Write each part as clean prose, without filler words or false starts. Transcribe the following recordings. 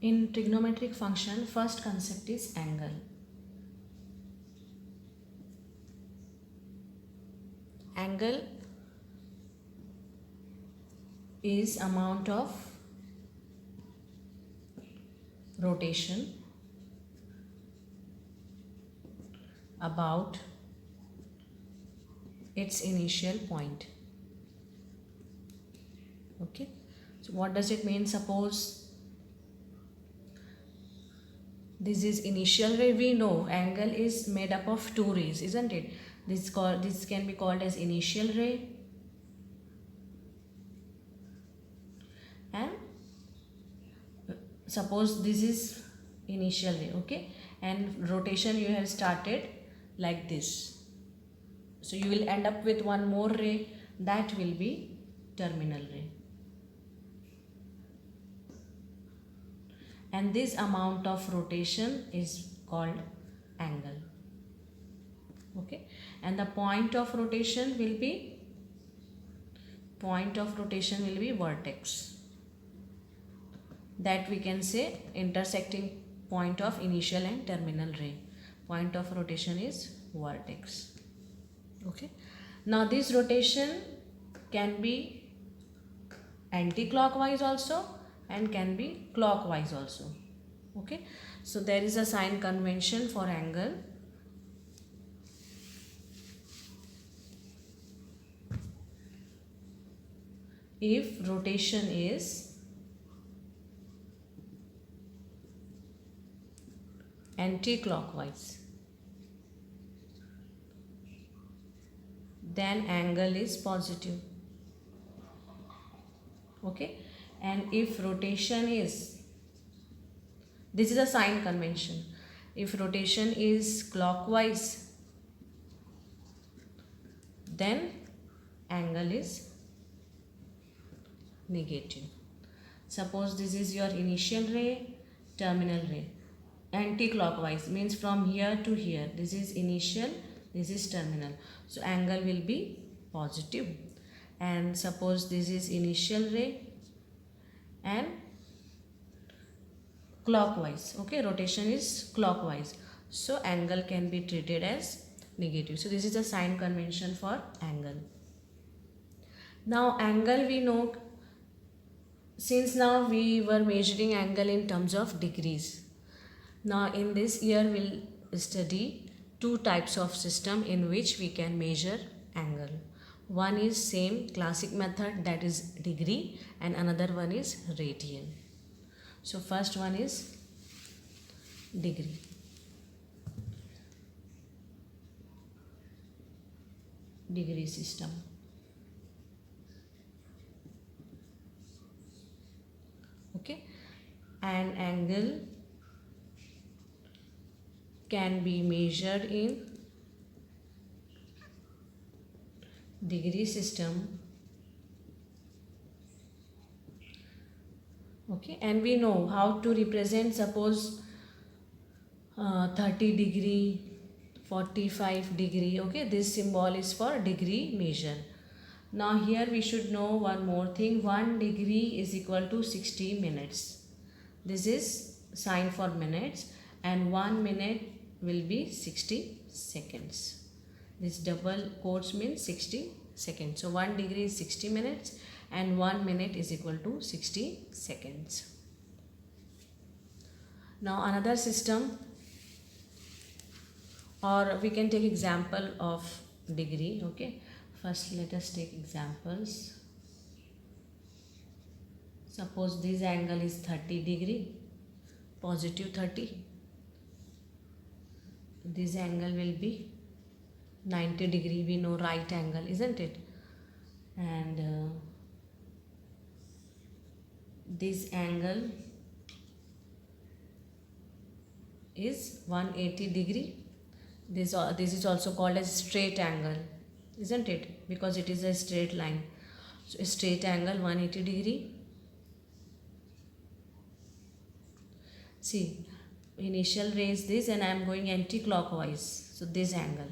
In trigonometric function, first concept is angle. Angle is amount of rotation about its initial point. Okay, so what does it mean? Suppose this is initial ray. We know angle is made up of two rays, isn't it? This can be called as initial ray, and suppose this is initial ray, okay, and rotation you have started like this. So you will end up with one more ray, that will be terminal ray. And this amount of rotation is called angle. Okay, and the point of rotation will be vertex. That we can say intersecting point of initial and terminal ray. Point of rotation is vertex. Okay, now this rotation can be anti-clockwise also and can be clockwise also. Okay, so there is a sign convention for angle. If rotation is anti-clockwise, then angle is positive. Okay, and if rotation is, this is a sign convention, if rotation is clockwise, then angle is negative. Suppose this is your initial ray, terminal ray. Anti-clockwise means from here to here. This is initial, this is terminal. So angle will be positive. And suppose this is initial ray and clockwise. Okay, rotation is clockwise. So angle can be treated as negative. So this is a sign convention for angle. Now angle we know, since now we were measuring angle in terms of degrees. Now in this year we'll study two types of system in which we can measure angle. One is same classic method, that is degree, and another one is radian. So first one is degree. Degree system. Okay, an angle can be measured in degree system. Okay, and we know how to represent, suppose 30 degree, 45 degree. Okay, this symbol is for degree measure. Now here we should know one more thing. 1 degree is equal to 60 minutes. This is sign for minutes, and 1 minute will be 60 seconds. This double quotes means 60 seconds. So 1 degree is 60 minutes and 1 minute is equal to 60 seconds. Now another system, or we can take example of degree. Okay, first let us take examples. Suppose this angle is 30 degree, positive 30. This angle will be 90 degree. We know right angle, isn't it? And this angle is 180 degree. This is also called as straight angle, isn't it? Because it is a straight line. So a straight angle 180 degree. See, initial ray is this and I am going anti-clockwise. So this angle,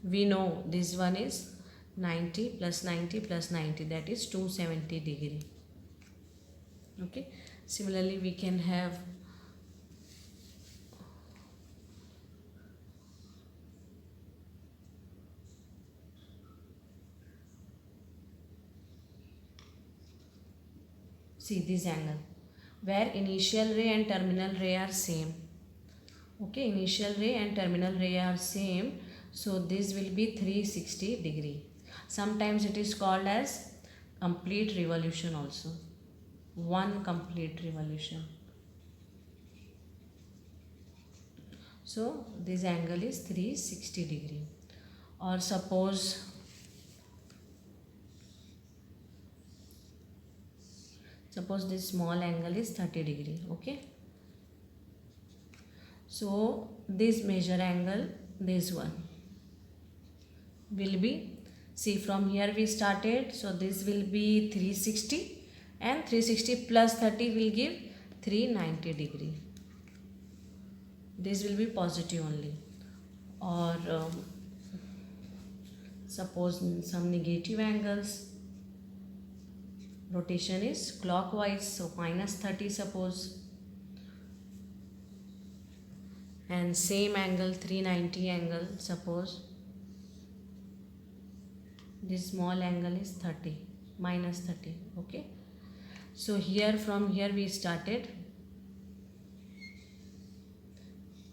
we know this one is 90 plus 90 plus 90, that is 270 degree. Okay, similarly we can have see this angle where initial ray and terminal ray are same. Okay, initial ray and terminal ray are same, so this will be 360 degree. Sometimes it is called as complete revolution also, one complete revolution. So this angle is 360 degree. Or suppose this small angle is 30 degree. Okay, so this measure angle, this one will be, see from here we started, so this will be 360 and 360 plus 30 will give 390 degree. This will be positive only. Or suppose some negative angles, rotation is clockwise, so minus 30 suppose, and same angle 390 angle, suppose this small angle is 30 minus 30. Okay, so here from here we started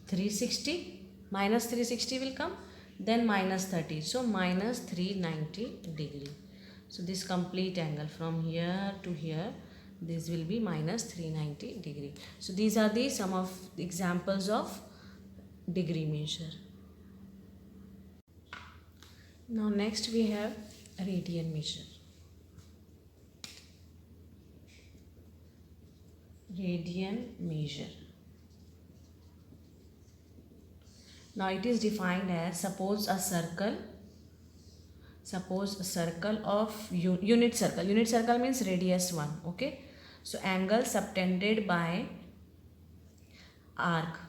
360, minus 360 will come, then minus 30, so minus 390 degree. So this complete angle from here to here, this will be minus 390 degree. So these are the some of the examples of degree measure. Now next we have radian measure. Radian measure. Now it is defined as, suppose a circle of unit circle. Unit circle means radius 1. Okay, so angle subtended by arc,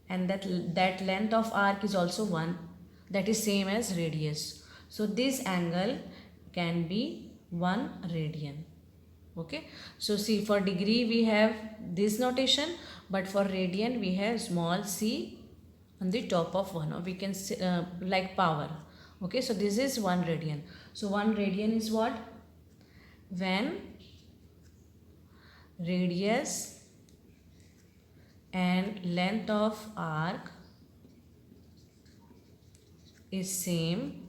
and that length of arc is also 1, that is same as radius. So this angle can be 1 radian. Okay, so see, for degree we have this notation, but for radian we have small c on the top of 1, or we can say, like power. Okay, so this is 1 radian. So 1 radian is what? When radius and length of arc is same,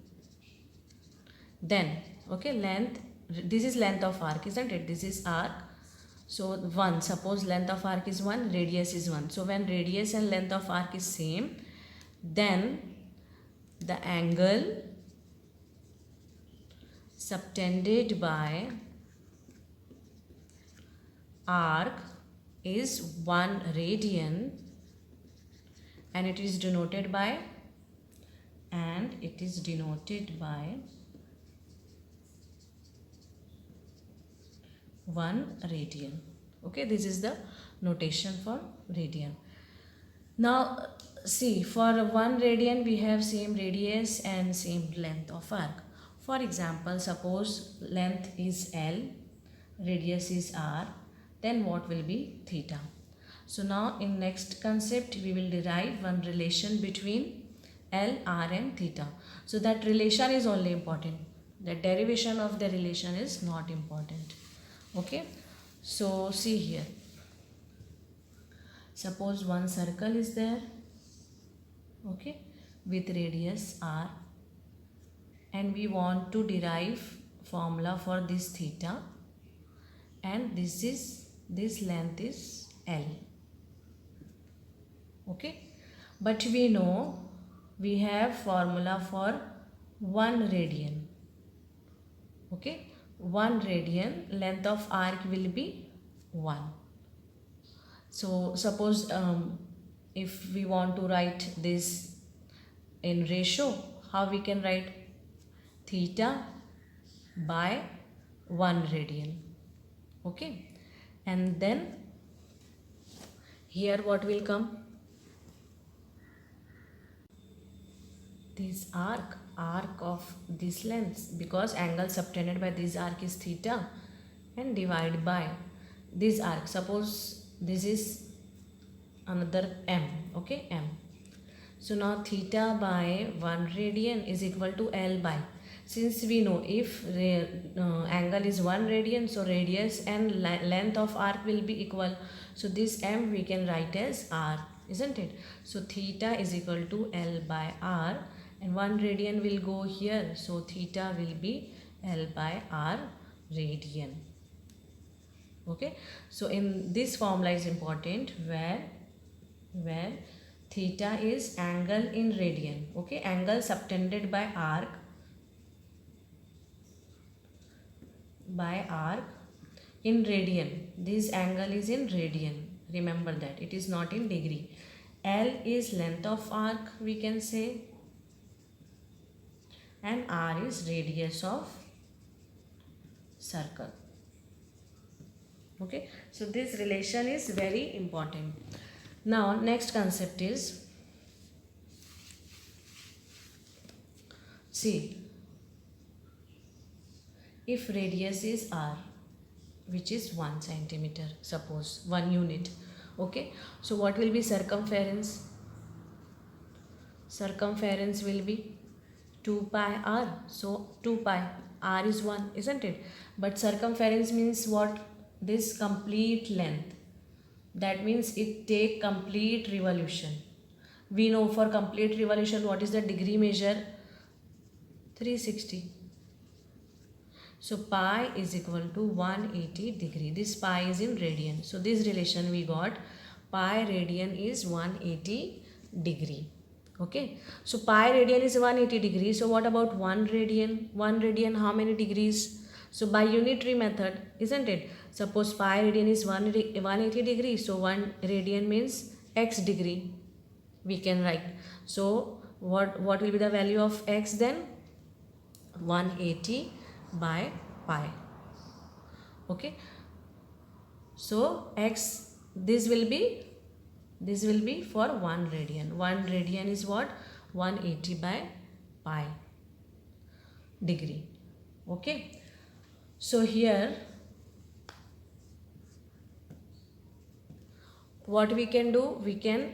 then, okay, length, this is length of arc, isn't it? This is arc. So 1, suppose length of arc is 1, radius is 1. So when radius and length of arc is same, then the angle subtended by arc is 1 radian, and it is denoted by 1 radian. Okay, this is the notation for radian. Now see, for 1 radian we have same radius and same length of arc. For example, suppose length is L, radius is R, then what will be theta? So now in next concept we will derive one relation between L, R and theta. So that relation is only important. The derivation of the relation is not important. Okay, so see here, suppose one circle is there, okay, with radius R, and we want to derive formula for this theta, and this length is L. Okay, but we know we have formula for 1 radian. Okay, 1 radian, length of arc will be 1. So suppose if we want to write this in ratio, how we can write? Theta by 1 radian. Okay, and then here what will come? This arc of this length, because angle subtended by this arc is theta, and divide by this arc. Suppose this is another m, okay, m. So now theta by 1 radian is equal to L by, since we know if angle is 1 radian, so radius and length of arc will be equal. So this m we can write as r, isn't it? So theta is equal to L by r, and 1 radian will go here, so theta will be L by r radian. Okay, so in this formula is important where theta is angle in radian, okay, angle subtended by arc in radian. This angle is in radian, remember that, it is not in degree. L is length of arc, we can say, and r is radius of circle. Okay, so this relation is very important. Now next concept is, see, if radius is r, which is 1 centimeter, suppose 1 unit, okay, so what will be circumference? Circumference will be 2 pi r, so 2 pi, r is 1, isn't it? But circumference means what? This complete length. That means it take complete revolution. We know for complete revolution what is the degree measure? 360. So pi is equal to 180 degree. This pi is in radian. So this relation we got, pi radian is 180 degree. Okay. So pi radian is 180 degree. So what about 1 radian? 1 radian how many degrees? So by unitary method, isn't it? Suppose pi radian is 180 degree. So 1 radian means x degree. We can write. So what will be the value of x then? 180 by pi. Okay. So x, this will be for 1 radian. 1 radian is what? 180 by pi degree. Okay. So here what we can do? We can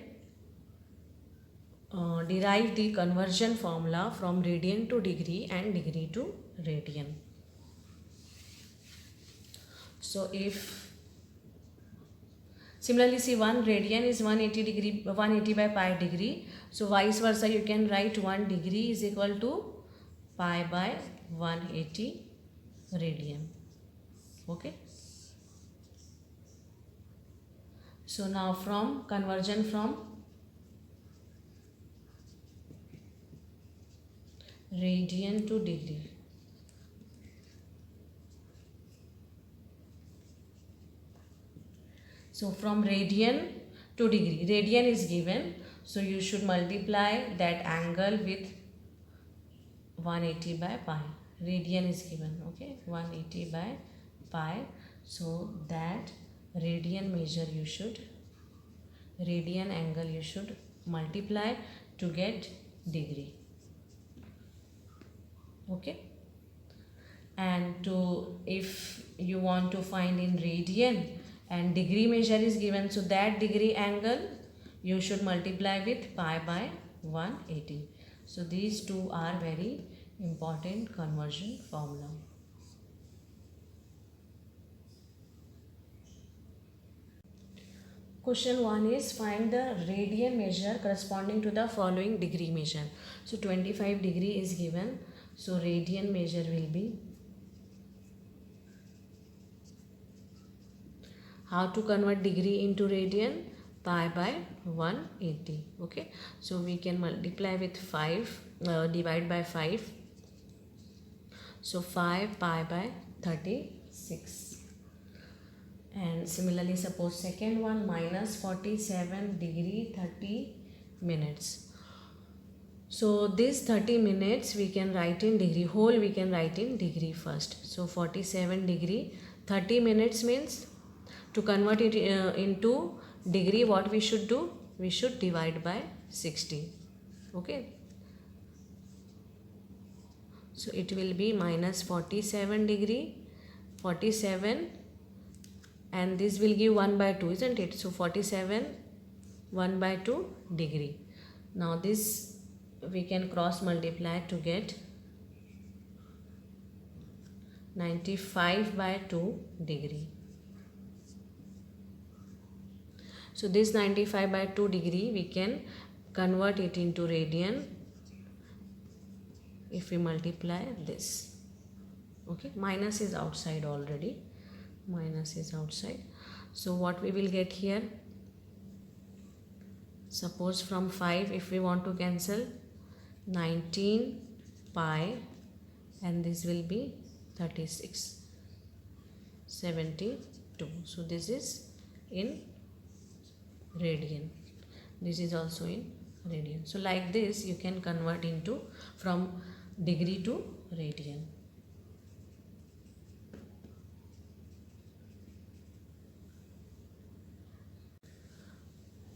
derive the conversion formula from radian to degree and degree to radian. So if similarly see 1 radian is 180 degree, 180 by pi degree. So vice versa you can write 1 degree is equal to pi by 180 radian. Okay. So now from conversion from radian to degree. So from radian to degree, radian is given, so you should multiply that angle with 180 by pi. Radian is given, okay, 180 by pi. So that radian measure you should, radian angle you should multiply to get degree. Okay. And to, if you want to find in radian and degree measure is given, so that degree angle you should multiply with pi by 180. So these two are very important conversion formula. Question 1 is find the radian measure corresponding to the following degree measure. So 25 degree is given. So radian measure will be, how to convert degree into radian? Pi by 180. Okay. So we can multiply with 5, divide by 5. So 5 pi by 36. And similarly suppose second one, minus 47 degree 30 minutes. So this 30 minutes we can write in degree, whole we can write in degree first. So 47 degree, 30 minutes means, to convert it into degree, what we should do? We should divide by 60. Okay. So it will be minus 47 degree, 47 and this will give 1 by 2, isn't it? So 47 1 by 2 degree. Now this we can cross multiply to get 95 by 2 degree. So this 95 by 2 degree we can convert it into radian if we multiply this. Okay, minus is outside already, minus is outside. So what we will get here, suppose from 5 if we want to cancel, 19 pi and this will be 36 72. So this is in radian, this is also in radian. So like this you can convert into from degree to radian.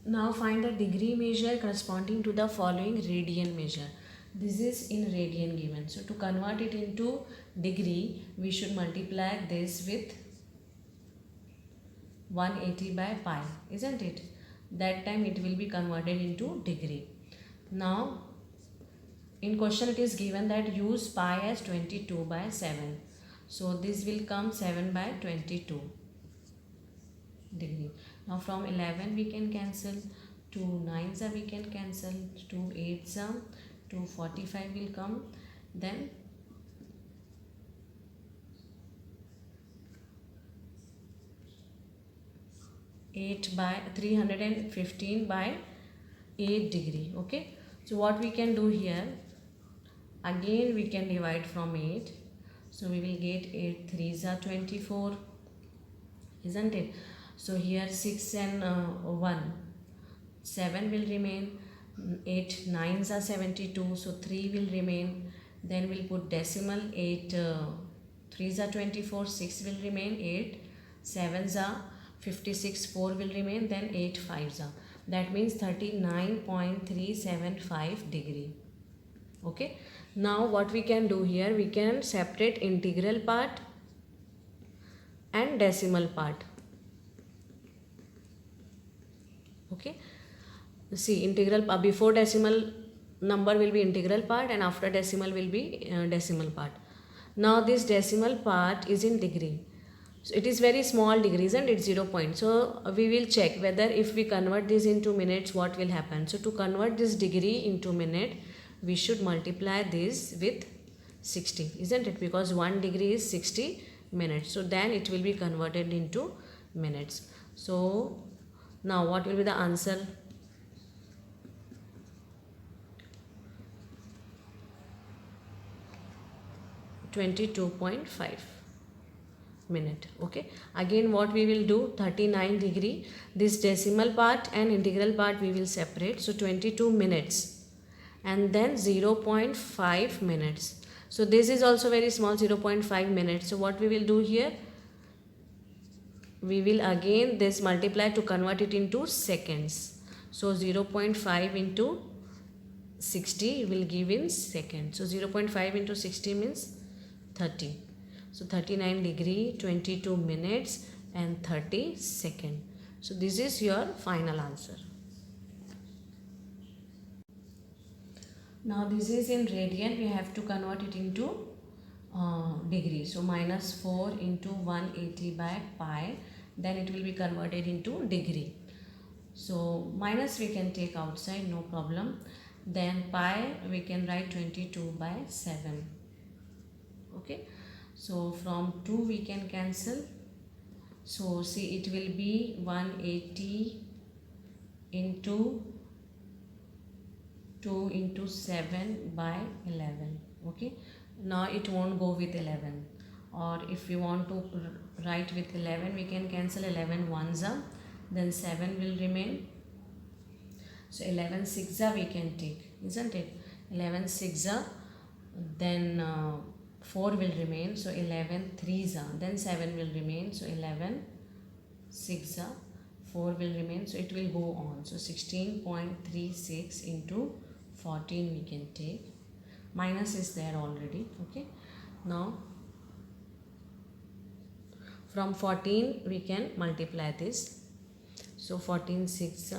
Now find the degree measure corresponding to the following radian measure. This is in radian given. So to convert it into degree, we should multiply this with 180 by pi, isn't it? That time it will be converted into degree. Now in question it is given that use pi as 22 by 7. So this will come 7 by 22 degree. Now from 11 we can cancel, 2 9s we can cancel, 2 8s, 2 45 will come, then 8 by 315 by 8 degree. Okay, so what we can do here, again we can divide from 8. So we will get 8 3s are 24, isn't it? So here 6 and 1, 7 will remain, 8 9s are 72, so 3 will remain, then we'll put decimal, 8 3s are 24, 6 will remain, 8 7s are 56, 4 will remain, then 8 5s are, that means 39.375 degree. Okay, now what we can do here, we can separate integral part and decimal part. Okay, see, integral before decimal number will be integral part and after decimal will be decimal part. Now this decimal part is in degree, so it is very small degrees and it's 0 point. So we will check whether if we convert this into minutes what will happen. So to convert this degree into minute, we should multiply this with 60, isn't it? Because 1 degree is 60 minutes, so then it will be converted into minutes. So now what will be the answer? (22.5 minute). Okay, again what we will do, 39 degree, this decimal part and integral part we will separate. So 22 minutes and then 0.5 minutes. So this is also very small, 0.5 minutes. So what we will do here, we will again this multiply to convert it into seconds. So 0.5 into 60 will give in seconds. So 0.5 into 60 means 30. So 39 degree, 22 minutes and 30 seconds. So this is your final answer. Now this is in radian, we have to convert it into degree. So minus 4 into 180 by pi, then it will be converted into degree. So minus we can take outside, no problem. Then pi we can write 22 by 7. Okay, so from 2 we can cancel. So see, it will be 180 into 2 into 7 by 11. Okay, now it won't go with 11, or if we want to write with 11 we can cancel 11 ones, then 7 will remain. So 11 6 we can take, isn't it? 11 6, then 4 will remain, so 11 3s, then 7 will remain, so 11 6, 4 will remain, so it will go on. So 16.36 into 14 we can take, minus is there already. Okay, now from 14 we can multiply this. So 14 6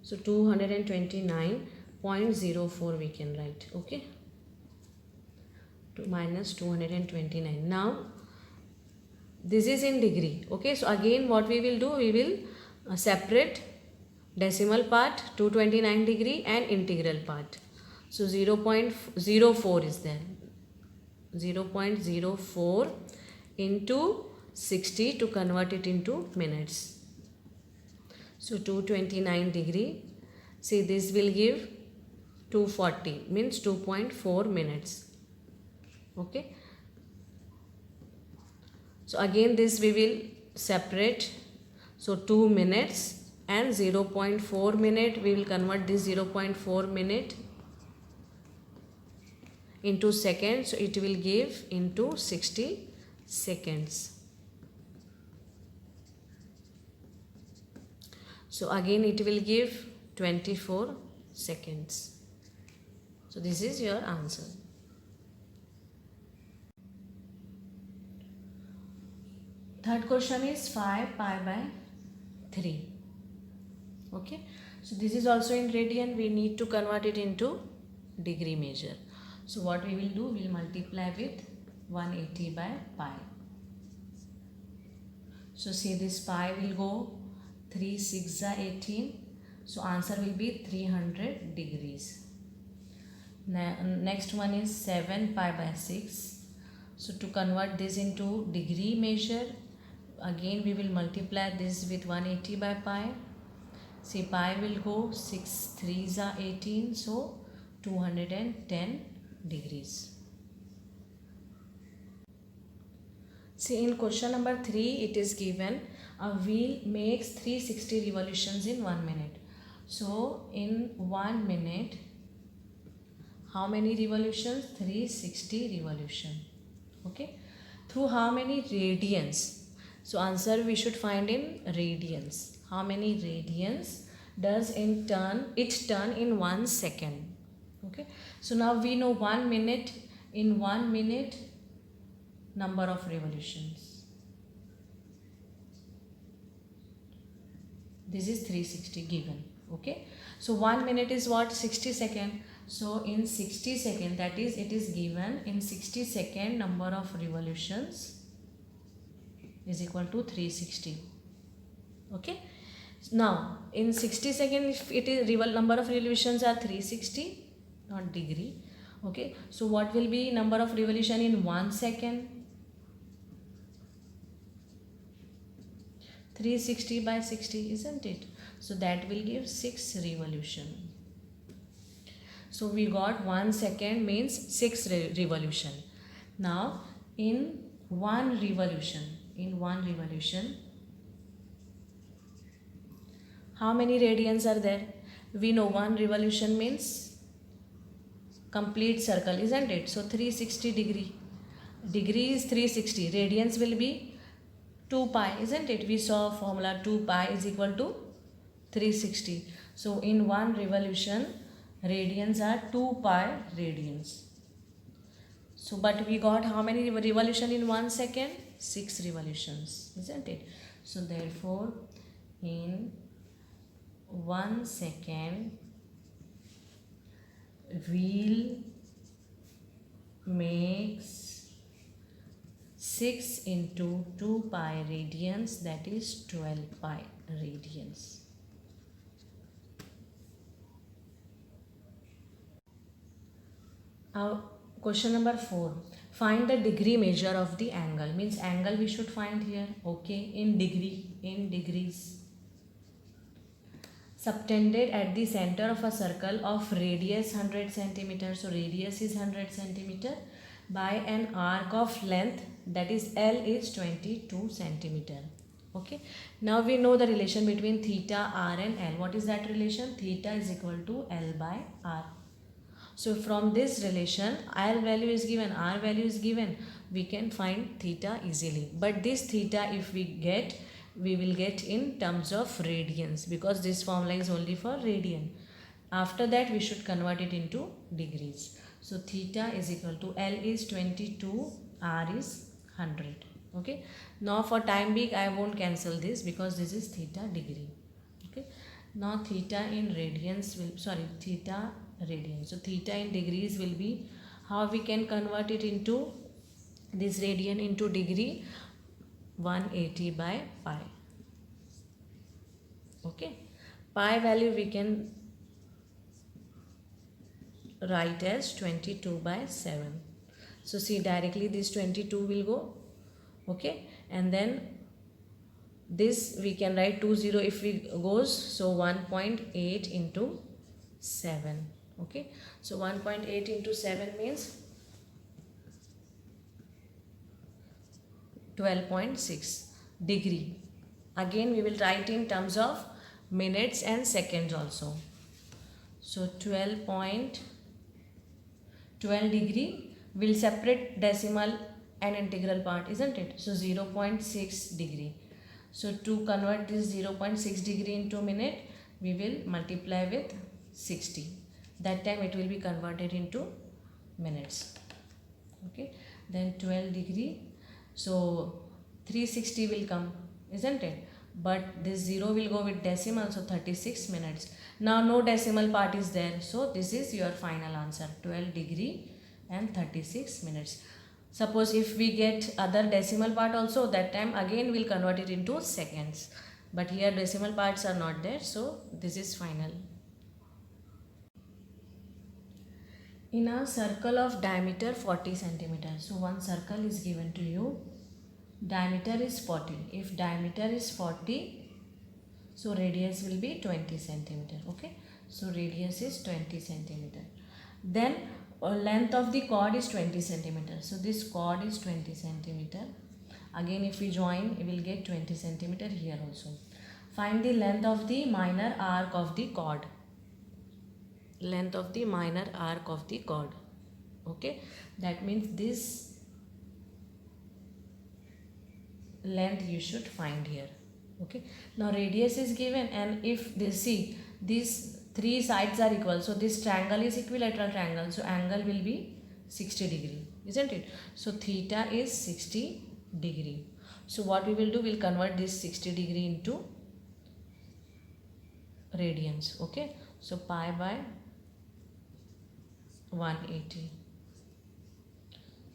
so 229.04 we can write. Okay, to minus 229. Now this is in degree. Okay, so again what we will do, we will separate decimal part 229 degree and integral part. So 0.04 is there, 0.04 into 60 to convert it into minutes. So 229 degree, see this will give 240, means 2.4 minutes. Okay, so again this we will separate. So 2 minutes and 0.4 minute, we will convert this 0.4 minute into seconds. So it will give into 60 seconds. So again it will give 24 seconds. So this is your answer. Third question is 5 pi by 3. Okay, so this is also in radian. We need to convert it into degree measure. So what we will do, we will multiply with 180 by pi. So see, this pi will go 3 6 18. So answer will be 300 degrees. Next one is 7 pi by 6. So to convert this into degree measure, again we will multiply this with 180 by pi. See, pi will go 6 3s are 18, so 210 degrees. See, in question number 3 it is given a wheel makes 360 revolutions in 1 minute. So in 1 minute, how many revolutions? 360 revolution. Okay, through how many radians? So answer we should find in radians. How many radians does it turn in 1 second? Okay, so now we know 1 minute. In 1 minute, number of revolutions, this is 360 given. Okay, so 1 minute is what? 60 second. So in 60 second, that is, it is given in 60 second, number of revolutions is equal to 360. Okay, now in 60 second, if it is number of revolutions are 360, not degree. Okay, so what will be number of revolution in 1 second? 360 by 60, isn't it? So that will give 6 revolution. So we got 1 second means 6 revolution. Now in one revolution, how many radians are there? We know 1 revolution means complete circle, isn't it? So 360 degree. Degree is 360. Radians will be 2 pi, isn't it? We saw formula 2 pi is equal to 360. So in 1 revolution, radians are 2 pi radians. So but we got how many revolution in 1 second? 6 revolutions, isn't it? So therefore in 1 second, wheel makes 6 into 2 pi radians, that is 12 pi radians. Question number 4. Find the degree measure of the angle. Means angle we should find here. Okay, in degrees. Subtended at the center of a circle of radius 100 cm. So radius is 100 cm by an arc of length, that is L is 22 cm. Okay, now we know the relation between theta, r and L. What is that relation? Theta is equal to L by r. So from this relation, L value is given, R value is given, we can find theta easily. But this theta, if we get, we will get in terms of radians, because this formula is only for radian. After that we should convert it into degrees. So theta is equal to L is 22, R is 100. Okay. Now for time being I won't cancel this because this is theta degree. Okay. Now theta in radians will, theta radian. So theta in degrees will be, how we can convert it into this radian into degree, 180 by pi. Okay. Pi value we can write as 22 by 7. So see, directly this 22 will go. Okay. And then this we can write 20 if we goes, so 1.8 into 7. Okay. So 1.8 into 7 means 12.6 degree. Again we will write in terms of minutes and seconds also. So 12 degree will separate decimal and integral part, isn't it? So 0.6 degree. So to convert this 0.6 degree into minute, we will multiply with 60. That time it will be converted into minutes. Okay. Then 12 degree. So 360 will come, isn't it? But this 0 will go with decimal, so 36 minutes. Now no decimal part is there, so this is your final answer, 12 degree and 36 minutes. Suppose if we get other decimal part also, that time again we'll convert it into seconds. But here decimal parts are not there, so this is final. In a circle of diameter 40 centimeters, so one circle is given to you, diameter is 40. If diameter is 40, so radius will be 20 centimeter. Okay, so radius is 20 centimeter. Then length of the chord is 20 centimeter. So this chord is 20 centimeter. Again if we join, we will get 20 centimeter here also. Find the length of the minor arc of the chord. Length of the minor arc of the chord. Okay, that means this length you should find here. Okay, now radius is given, and if they see these three sides are equal, so this triangle is equilateral triangle, so angle will be 60 degree, isn't it? So theta is 60 degree. So what we will do, we'll convert this 60 degree into radians. Okay, so pi by 180.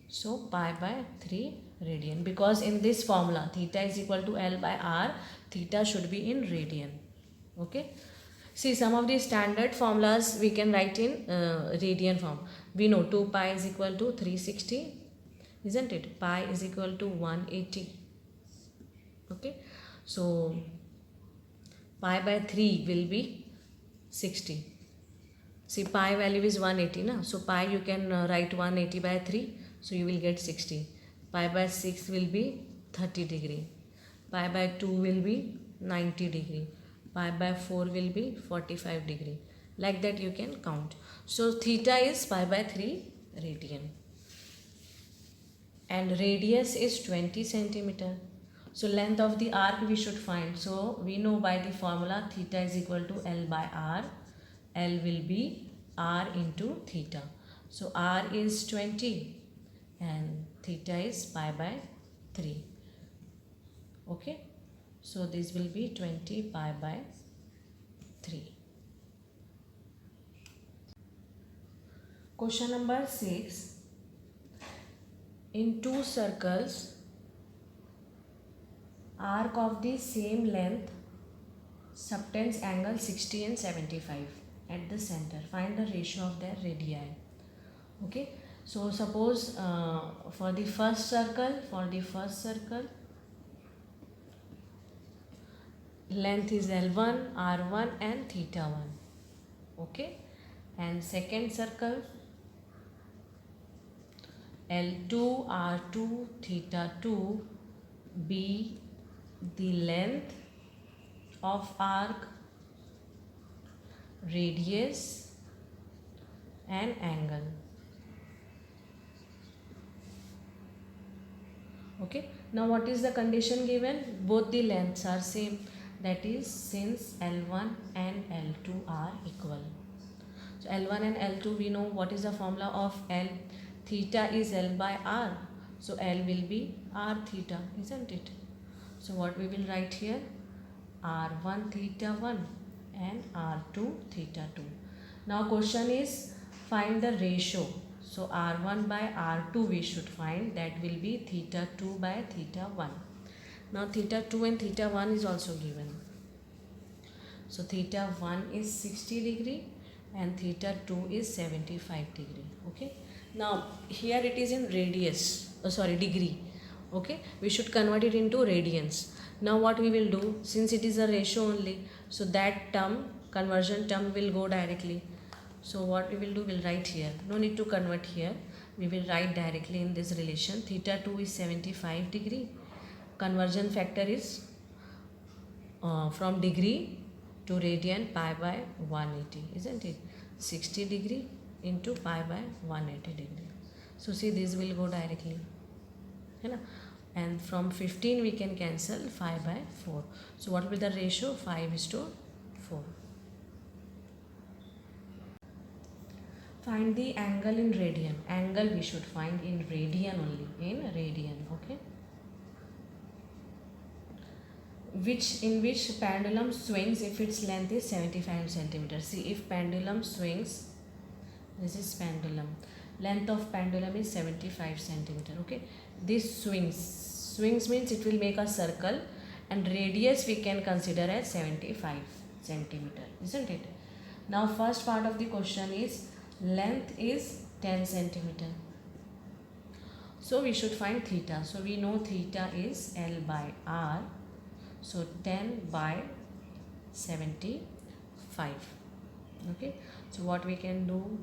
So pi by 3 radian, because in this formula theta is equal to L by R, theta should be in radian. Okay. See, some of the standard formulas we can write in radian form. We know 2 pi is equal to 360, isn't it? Pi is equal to 180. Okay. So pi by 3 will be 60. See, pi value is 180, na? So pi you can write 180 by 3. So you will get 60. Pi by 6 will be 30 degree. Pi by 2 will be 90 degree. Pi by 4 will be 45 degree. Like that you can count. So theta is pi by 3 radian. And radius is 20 centimeter. So length of the arc we should find. So we know by the formula theta is equal to L by R. L will be R into theta. So R is 20 and theta is pi by 3. Okay. So this will be 20 pi by 3. Question number 6. In two circles, arc of the same length subtends angle 60 and 75 at the center. Find the ratio of their radii. Okay. So suppose for the first circle, length is L1, R1 and theta 1. Okay. And second circle, L2, R2, theta 2 be the length of arc, radius and angle. Okay. Now what is the condition given? Both the lengths are same. That is, since L1 and L2 are equal. So L1 and L2, we know what is the formula of L. Theta is L by R. So L will be R theta, isn't it? So what we will write here? R1 theta 1 and R2 theta 2. Now question is find the ratio. So R1 by R2 we should find, that will be theta 2 by theta 1. Now theta 2 and theta 1 is also given. So theta 1 is 60 degree and theta 2 is 75 degree. Okay. Now here it is in radius, degree. Okay. We should convert it into radians. Now what we will do, since it is a ratio only, so that term, conversion term will go directly. So what we will do, we'll write here. No need to convert here. We will write directly in this relation. Theta 2 is 75 degree. Conversion factor is from degree to radian pi by 180, isn't it? 60 degree into pi by 180 degree. So see, this will go directly. And from 15 we can cancel 5 by 4. So what will be the ratio? 5:4. Find the angle in radian. Angle we should find in radian only. In radian, okay? In which pendulum swings if its length is 75 centimeters. See, if pendulum swings, this is pendulum. Length of pendulum is 75 centimeter. Okay, this swings means it will make a circle, and radius we can consider as 75 centimeter, isn't it? Now first part of the question is length is 10 centimeter. So we should find theta. So we know theta is L by R. So 10 by 75. Okay. So what we can do,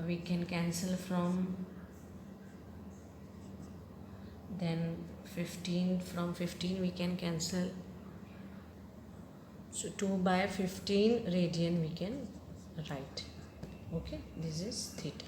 we can cancel from, then 15, from 15 we can cancel. So 2 by 15 radian we can write. Okay, this is theta.